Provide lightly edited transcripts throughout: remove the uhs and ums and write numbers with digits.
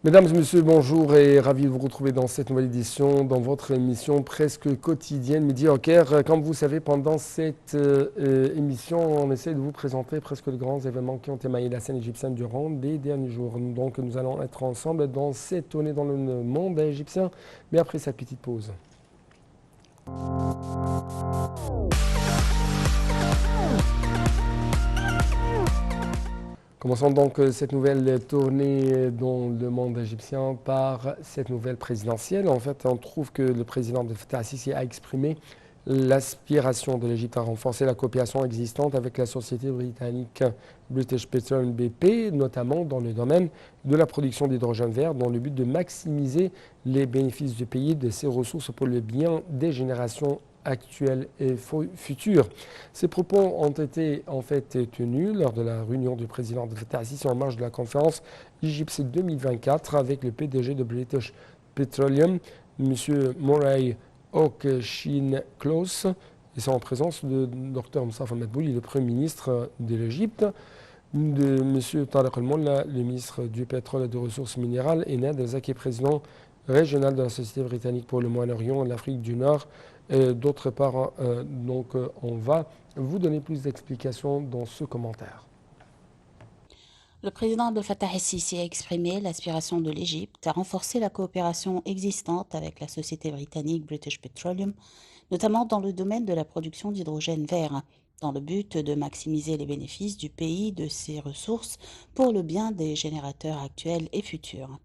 Mesdames et messieurs, bonjour et ravi de vous retrouver dans cette nouvelle édition, dans votre émission presque quotidienne, Midi au Caire. Comme vous savez, pendant cette émission, on essaie de vous présenter presque les grands événements qui ont émaillé la scène égyptienne durant les derniers jours. Donc nous allons être ensemble dans cette tournée dans le monde égyptien, mais après cette petite pause. Commençons donc cette nouvelle tournée dans le monde égyptien par cette nouvelle présidentielle. En fait, on trouve que le président Abdel Fattah al-Sisi a exprimé l'aspiration de l'Égypte à renforcer la coopération existante avec la société britannique British Petroleum BP, notamment dans le domaine de la production d'hydrogène vert, dans le but de maximiser les bénéfices du pays de ses ressources pour le bien des générations actuelles et futures. Ces propos ont été en fait tenus lors de la réunion du président Abdel Fattah al-Sisi en marge de la conférence Égypte 2024 avec le PDG de British Petroleum, M. Murray O'Connor. Ils sont en présence de Dr Moustapha Madbouli, le Premier ministre de l'Égypte, de M. Tariq El-Molla, le ministre du pétrole et des ressources minérales, et Nader El-Zaki, président régional de la Société britannique pour le Moyen-Orient et l'Afrique du Nord. D'autre part, on va vous donner plus d'explications dans ce commentaire. Le président Abdel Fattah el-Sisi a exprimé l'aspiration de l'Égypte à renforcer la coopération existante avec la société britannique British Petroleum, notamment dans le domaine de la production d'hydrogène vert, dans le but de maximiser les bénéfices du pays de ses ressources pour le bien des générateurs actuels et futurs.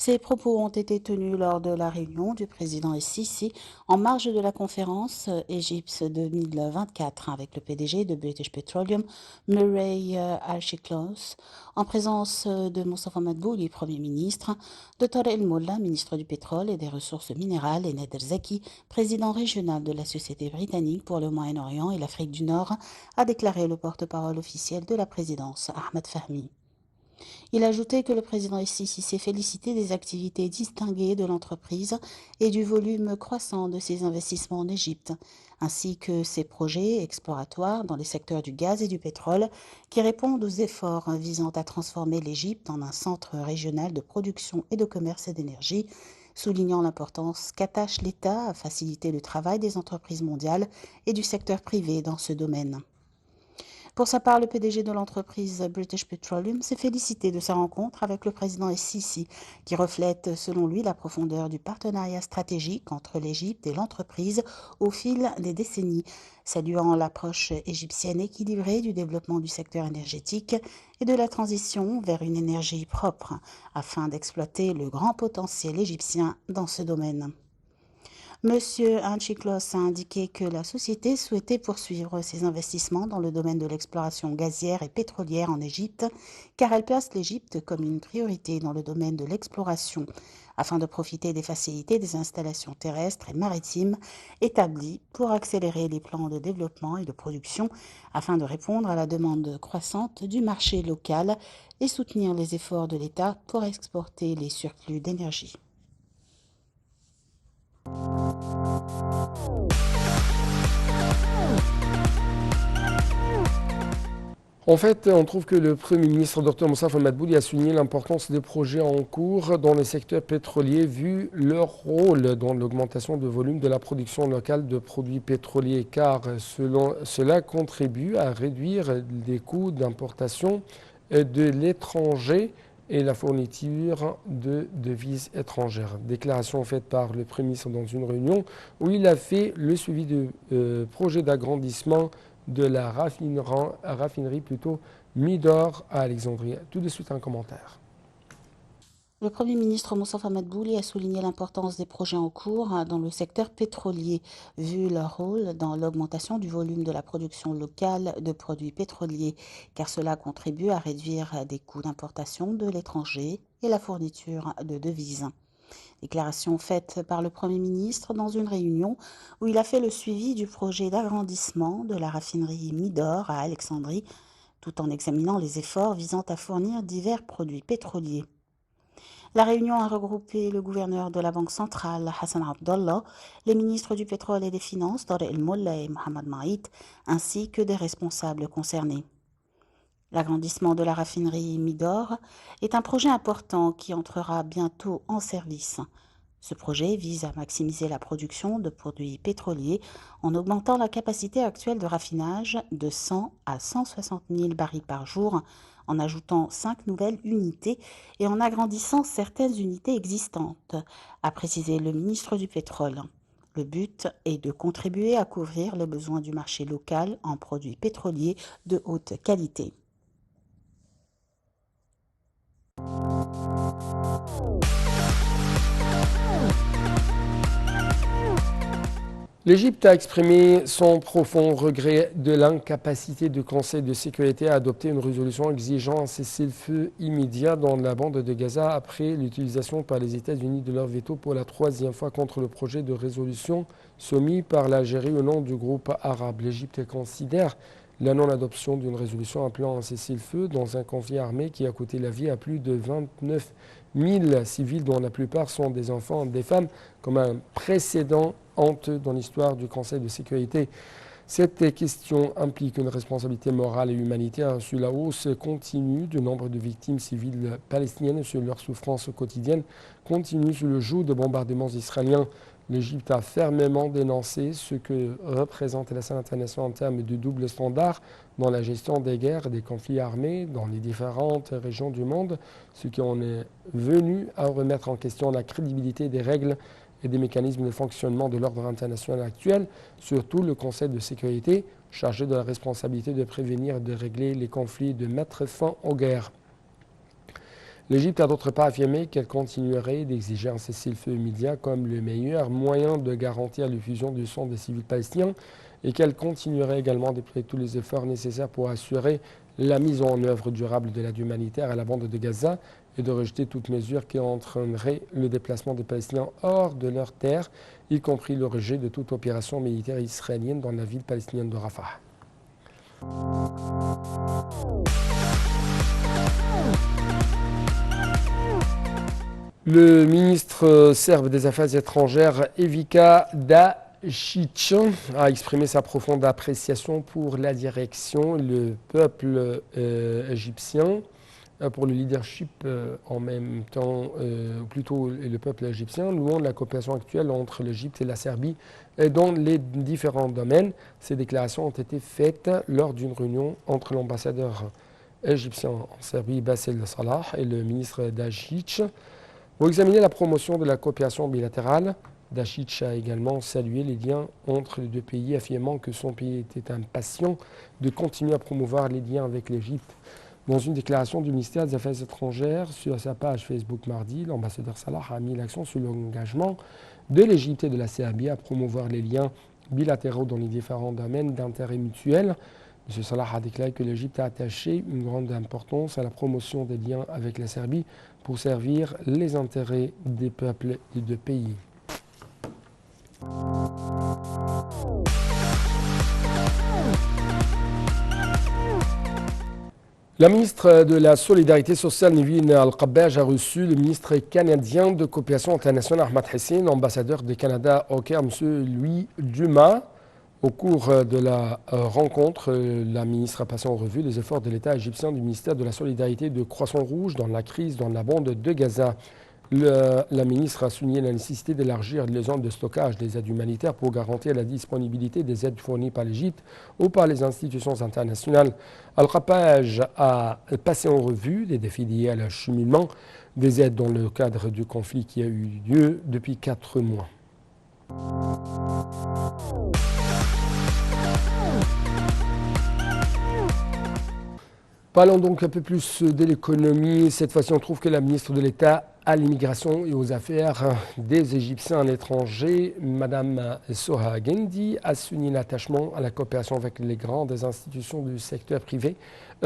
Ces propos ont été tenus lors de la réunion du président el-Sisi en marge de la conférence Égypte 2024 avec le PDG de British Petroleum, Murray Al-Shiklos, en présence de Moustapha Madbouli, Premier ministre, de Tariq El-Molla, ministre du pétrole et des ressources minérales, et Nader Zaki, président régional de la Société britannique pour le Moyen-Orient et l'Afrique du Nord, a déclaré le porte-parole officiel de la présidence, Ahmed Fahmi. Il a ajouté que le président el-Sisi s'est félicité des activités distinguées de l'entreprise et du volume croissant de ses investissements en Égypte, ainsi que ses projets exploratoires dans les secteurs du gaz et du pétrole qui répondent aux efforts visant à transformer l'Égypte en un centre régional de production et de commerce d'énergie, soulignant l'importance qu'attache l'État à faciliter le travail des entreprises mondiales et du secteur privé dans ce domaine. Pour sa part, le PDG de l'entreprise British Petroleum s'est félicité de sa rencontre avec le président el-Sisi, qui reflète, selon lui, la profondeur du partenariat stratégique entre l'Égypte et l'entreprise au fil des décennies, saluant l'approche égyptienne équilibrée du développement du secteur énergétique et de la transition vers une énergie propre, afin d'exploiter le grand potentiel égyptien dans ce domaine. Monsieur Anchiklos a indiqué que la société souhaitait poursuivre ses investissements dans le domaine de l'exploration gazière et pétrolière en Égypte, car elle place l'Égypte comme une priorité dans le domaine de l'exploration, afin de profiter des facilités des installations terrestres et maritimes établies pour accélérer les plans de développement et de production, afin de répondre à la demande croissante du marché local et soutenir les efforts de l'État pour exporter les surplus d'énergie. En fait, on trouve que le Premier ministre Dr Moustapha Madbouli a souligné l'importance des projets en cours dans le secteur pétrolier vu leur rôle dans l'augmentation de volume de la production locale de produits pétroliers, car cela contribue à réduire les coûts d'importation de l'étranger et la fourniture de devises étrangères. Déclaration faite par le Premier ministre dans une réunion où il a fait le suivi de projets d'agrandissement de la raffinerie Midor à Alexandrie. Tout de suite un commentaire. Le Premier ministre Moustapha Madbouli a souligné l'importance des projets en cours dans le secteur pétrolier, vu leur rôle dans l'augmentation du volume de la production locale de produits pétroliers, car cela contribue à réduire des coûts d'importation de l'étranger et la fourniture de devises. Déclaration faite par le Premier ministre dans une réunion où il a fait le suivi du projet d'agrandissement de la raffinerie Midor à Alexandrie, tout en examinant les efforts visant à fournir divers produits pétroliers. La réunion a regroupé le gouverneur de la Banque centrale, Hassan Abdallah, les ministres du pétrole et des finances, Tariq El-Molla et Mohamed Maït, ainsi que des responsables concernés. L'agrandissement de la raffinerie Midor est un projet important qui entrera bientôt en service. Ce projet vise à maximiser la production de produits pétroliers en augmentant la capacité actuelle de raffinage de 100 à 160 000 barils par jour, en ajoutant 5 nouvelles unités et en agrandissant certaines unités existantes, a précisé le ministre du Pétrole. Le but est de contribuer à couvrir les besoins du marché local en produits pétroliers de haute qualité. L'Égypte a exprimé son profond regret de l'incapacité du Conseil de sécurité à adopter une résolution exigeant un cessez-le-feu immédiat dans la bande de Gaza après l'utilisation par les États-Unis de leur veto pour la troisième fois contre le projet de résolution soumis par l'Algérie au nom du groupe arabe. L'Égypte considère la non-adoption d'une résolution appelant un cessez-le-feu dans un conflit armé qui a coûté la vie à plus de 29 000 civils, dont la plupart sont des enfants et des femmes, comme un précédent honteux dans l'histoire du Conseil de sécurité. Cette question implique une responsabilité morale et humanitaire sur la hausse continue du nombre de victimes civiles palestiniennes, sur leur souffrance quotidienne, continue sous le joug de bombardements israéliens. L'Égypte a fermement dénoncé ce que représente la scène internationale en termes de double standard dans la gestion des guerres et des conflits armés dans les différentes régions du monde, ce qui en est venu à remettre en question la crédibilité des règles et des mécanismes de fonctionnement de l'ordre international actuel, surtout le Conseil de sécurité, chargé de la responsabilité de prévenir et de régler les conflits et de mettre fin aux guerres. L'Égypte a d'autre part affirmé qu'elle continuerait d'exiger un cessez-le-feu immédiat comme le meilleur moyen de garantir l'effusion du sang des civils palestiniens et qu'elle continuerait également d'éprouver tous les efforts nécessaires pour assurer la mise en œuvre durable de l'aide humanitaire à la bande de Gaza et de rejeter toute mesure qui entraînerait le déplacement des Palestiniens hors de leur terre, y compris le rejet de toute opération militaire israélienne dans la ville palestinienne de Rafah. Le ministre serbe des Affaires étrangères, Ivica Dačić, a exprimé sa profonde appréciation pour la direction, le peuple égyptien, pour le leadership en même temps, ou plutôt le peuple égyptien, louant la coopération actuelle entre l'Égypte et la Serbie dans les différents domaines. Ces déclarations ont été faites lors d'une réunion entre l'ambassadeur égyptien en Serbie, Bassel Salah, et le ministre Dačić. Pour examiner la promotion de la coopération bilatérale, Dačić a également salué les liens entre les deux pays, affirmant que son pays était impatient de continuer à promouvoir les liens avec l'Égypte. Dans une déclaration du ministère des Affaires étrangères sur sa page Facebook mardi, l'ambassadeur Salah a mis l'accent sur l'engagement de l'Égypte et de la Serbie à promouvoir les liens bilatéraux dans les différents domaines d'intérêt mutuel. M. Salah a déclaré que l'Égypte a attaché une grande importance à la promotion des liens avec la Serbie pour servir les intérêts des peuples des deux pays. La ministre de la Solidarité sociale, Nevin Al-Qabbaj, a reçu le ministre canadien de coopération internationale, Ahmad Hussein, ambassadeur du Canada au Caire, M. Louis Dumas. Au cours de la rencontre, la ministre a passé en revue les efforts de l'État égyptien du ministère de la Solidarité et de Croissant-Rouge dans la crise dans la bande de Gaza. La ministre a souligné la nécessité d'élargir les zones de stockage des aides humanitaires pour garantir la disponibilité des aides fournies par l'Égypte ou par les institutions internationales. Al-Qabbaj a passé en revue les défis liés à l'acheminement des aides dans le cadre du conflit qui a eu lieu depuis 4 mois. Parlons donc un peu plus de l'économie. Cette fois-ci, on trouve que la ministre de l'État à l'immigration et aux affaires des Égyptiens à l'étranger, Mme Soha Gendi, a souligné l'attachement à la coopération avec les grandes institutions du secteur privé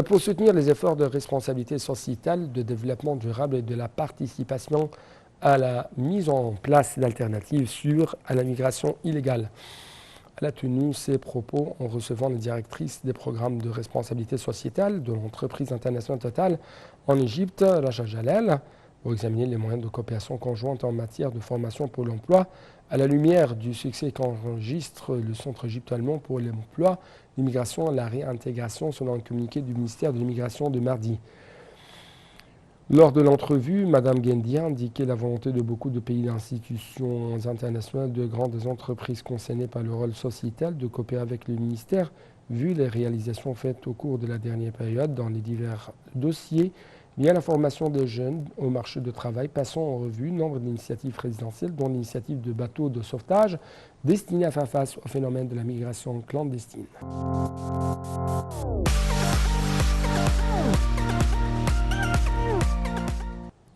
pour soutenir les efforts de responsabilité sociétale, de développement durable et de la participation à la mise en place d'alternatives sûres à la migration illégale. Elle a tenu ses propos en recevant la directrice des programmes de responsabilité sociétale de l'entreprise internationale Total en Égypte, Raja Jalal, pour examiner les moyens de coopération conjointe en matière de formation pour l'emploi À la lumière du succès qu'enregistre le Centre égypto-allemand pour l'emploi, l'immigration et la réintégration, selon un communiqué du ministère de l'Immigration de mardi. Lors de l'entrevue, Mme Gendi a indiqué la volonté de beaucoup de pays, d'institutions internationales, de grandes entreprises concernées par le rôle sociétal de coopérer avec le ministère, vu les réalisations faites au cours de la dernière période dans les divers dossiers, liés à la formation des jeunes au marché de travail, passant en revue nombre d'initiatives présidentielles, dont l'initiative de bateaux de sauvetage destinée à faire face au phénomène de la migration clandestine.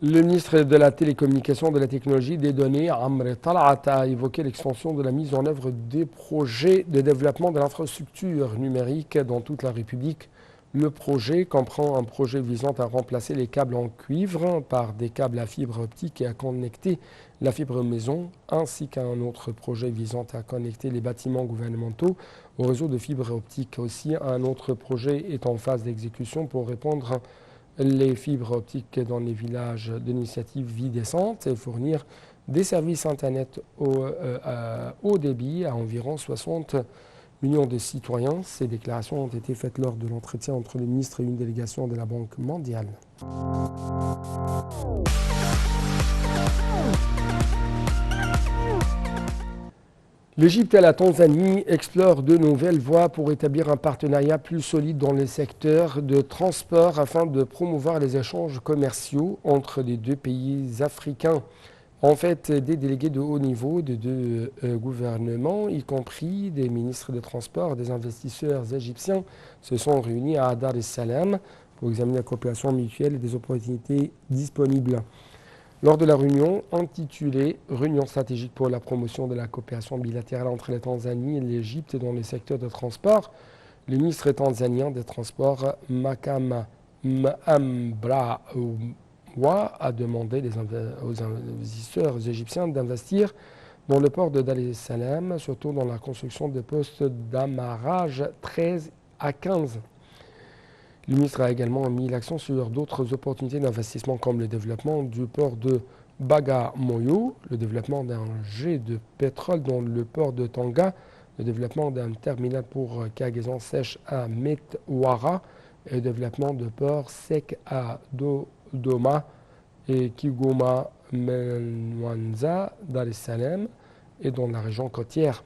Le ministre de la Télécommunication, de la Technologie et des Données, Amr Talat, a évoqué l'extension de la mise en œuvre des projets de développement de l'infrastructure numérique dans toute la République. Le projet comprend un projet visant à remplacer les câbles en cuivre par des câbles à fibre optique et à connecter la fibre maison, ainsi qu'un autre projet visant à connecter les bâtiments gouvernementaux au réseau de fibre optique. Aussi, un autre projet est en phase d'exécution pour répondre les fibres optiques dans les villages d'initiative Vie décente et fournir des services Internet haut débit à environ 60 millions de citoyens. Ces déclarations ont été faites lors de l'entretien entre le ministre et une délégation de la Banque mondiale. L'Égypte et la Tanzanie explorent de nouvelles voies pour établir un partenariat plus solide dans le secteur de transport afin de promouvoir les échanges commerciaux entre les deux pays africains. En fait, des délégués de haut niveau de deux gouvernements, y compris des ministres des Transports, des investisseurs égyptiens, se sont réunis à Dar es Salaam pour examiner la coopération mutuelle et des opportunités disponibles. Lors de la réunion intitulée « Réunion stratégique pour la promotion de la coopération bilatérale entre la Tanzanie et l'Égypte dans les secteurs de transport », le ministre tanzanien des Transports, Makame Mhambra a demandé aux investisseurs égyptiens d'investir dans le port de Dar es Salaam, surtout dans la construction de postes d'amarrage 13 à 15. Le ministre a également mis l'accent sur d'autres opportunités d'investissement comme le développement du port de Bagamoyo, le développement d'un jet de pétrole dans le port de Tanga, le développement d'un terminal pour cargaison sèche à Metwara et le développement de ports secs à Dodoma et Kigoma Mwanza, Dar es Salaam et dans la région côtière.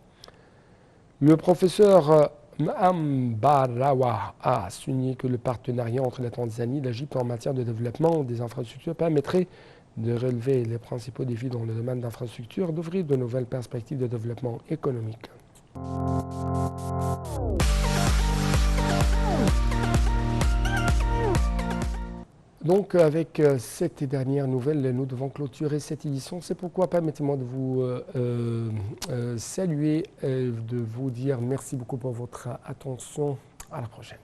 Le professeur Mhambarawa a souligné que le partenariat entre la Tanzanie et l'Égypte en matière de développement des infrastructures permettrait de relever les principaux défis dans le domaine d'infrastructures, d'ouvrir de nouvelles perspectives de développement économique. Donc avec cette dernière nouvelle, nous devons clôturer cette édition. C'est pourquoi permettez-moi de vous saluer, de vous dire merci beaucoup pour votre attention. À la prochaine.